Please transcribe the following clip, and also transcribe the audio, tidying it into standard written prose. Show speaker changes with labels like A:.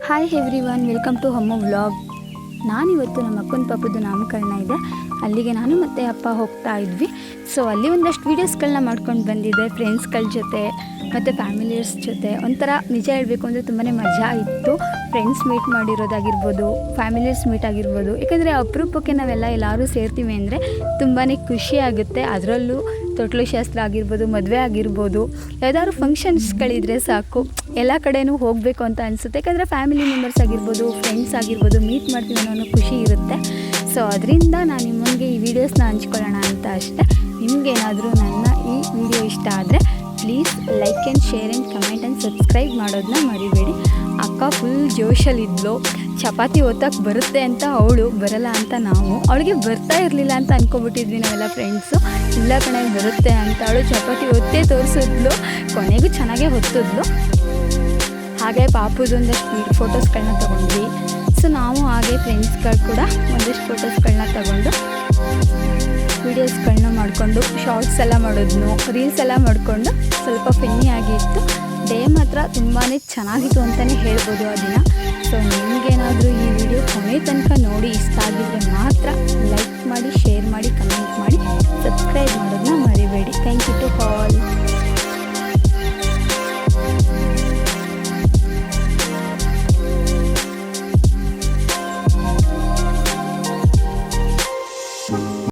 A: Hi everyone, welcome to Hammu vlog. ನಾನಿವತ್ತು ನಮ್ಮ ಅಕ್ಕನ ಪಾಪದ್ದು ನಾಮಕರಣ ಇದೆ, ಅಲ್ಲಿಗೆ ನಾನು ಮತ್ತು ಅಪ್ಪ ಹೋಗ್ತಾ ಇದ್ವಿ. ಸೊ ಅಲ್ಲಿ ಒಂದಷ್ಟು ವೀಡಿಯೋಸ್ಗಳನ್ನ ಮಾಡ್ಕೊಂಡು ಬಂದಿದ್ದೆ ಫ್ರೆಂಡ್ಸ್ಗಳ ಜೊತೆ ಮತ್ತು ಫ್ಯಾಮಿಲಿಯರ್ಸ್ ಜೊತೆ. ಒಂಥರ ನಿಜ ಹೇಳಬೇಕು ಅಂದರೆ ತುಂಬಾ ಮಜಾ ಇತ್ತು. ಫ್ರೆಂಡ್ಸ್ ಮೀಟ್ ಮಾಡಿರೋದಾಗಿರ್ಬೋದು, ಫ್ಯಾಮಿಲಿಯರ್ಸ್ ಮೀಟ್ ಆಗಿರ್ಬೋದು. ಯಾಕಂದರೆ ಅಪರೂಪಕ್ಕೆ ನಾವೆಲ್ಲ ಎಲ್ಲರೂ ಸೇರ್ತೀವಿ ಅಂದರೆ ತುಂಬಾ ಖುಷಿ ಆಗುತ್ತೆ. ಅದರಲ್ಲೂ ತೊಟ್ಲು ಶಾಸ್ತ್ರ ಆಗಿರ್ಬೋದು, ಮದುವೆ ಆಗಿರ್ಬೋದು, ಯಾವ್ದಾದ್ರು ಫಂಕ್ಷನ್ಸ್ಗಳಿದ್ರೆ ಸಾಕು ಎಲ್ಲ ಕಡೆನೂ ಹೋಗಬೇಕು ಅಂತ ಅನಿಸುತ್ತೆ. ಯಾಕಂದರೆ ಫ್ಯಾಮಿಲಿ ಮೆಂಬರ್ಸ್ ಆಗಿರ್ಬೋದು, ಫ್ರೆಂಡ್ಸ್ ಆಗಿರ್ಬೋದು ಮೀಟ್ ಮಾಡ್ತೀವಿ ಅನ್ನೋ ಖುಷಿ ಇರುತ್ತೆ. ಸೊ ಅದರಿಂದ ನಾನು ನಿಮಗೆ ಈ ವಿಡಿಯೋಸ್ನ ಹಂಚ್ಕೊಳ್ಳೋಣ ಅಂತ ಅಷ್ಟೇ. ನಿಮಗೇನಾದರೂ ನನ್ನ ಈ ವಿಡಿಯೋ ಇಷ್ಟ ಆದರೆ please like and share and comment and subscribe ಮಾಡೋದನ್ನ ಮರಿಬೇಡಿ. ಅಕ್ಕ ಫುಲ್ ಜೋಶಲ್ಲಿದ್ಲು. ಚಪಾತಿ ಒತ್ತಕ್ಕೆ ಬರುತ್ತೆ ಅಂತ ಅವಳು, ಬರಲ್ಲ ಅಂತ ನಾವು. ಅವಳಿಗೆ ಬರ್ತಾ ಇರಲಿಲ್ಲ ಅಂತ ಅಂದ್ಕೊಬಿಟ್ಟಿದ್ವಿ ನಾವೆಲ್ಲ ಫ್ರೆಂಡ್ಸು. ಇಲ್ಲ ಕಣೆ ಬರುತ್ತೆ ಅಂತ ಅವಳು ಚಪಾತಿ ಒತ್ತೇ ತೋರಿಸಿದ್ಲು. ಕೊನೆಗೂ ಚೆನ್ನಾಗೇ ಹೊತ್ತಿದ್ಲು. ಹಾಗೆ ಪಾಪುದೊಂದಷ್ಟು ಫೋಟೋಸ್ಗಳನ್ನ ತೊಗೊಂಡ್ವಿ. ಸೊ ನಾವು ಹಾಗೆ ಫ್ರೆಂಡ್ಸ್ಗಳು ಕೂಡ ಒಂದಷ್ಟು ಫೋಟೋಸ್ಗಳನ್ನ ತಗೊಂಡು ವೀಡಿಯೋಸ್ಗಳನ್ನ ಮಾಡಿಕೊಂಡು ಶಾರ್ಟ್ಸ್ ಎಲ್ಲ ಮಾಡೋದನ್ನು, ರೀಲ್ಸ್ ಎಲ್ಲ ಮಾಡಿಕೊಂಡು ಸ್ವಲ್ಪ ಫನ್ನಿಯಾಗಿತ್ತು. ಡೇ ಮಾತ್ರ ತುಂಬಾ ಚೆನ್ನಾಗಿತ್ತು ಅಂತಲೇ ಹೇಳ್ಬೋದು ಆ ದಿನ. ಸೊ ನಿಮಗೇನಾದರೂ ಈ ವಿಡಿಯೋ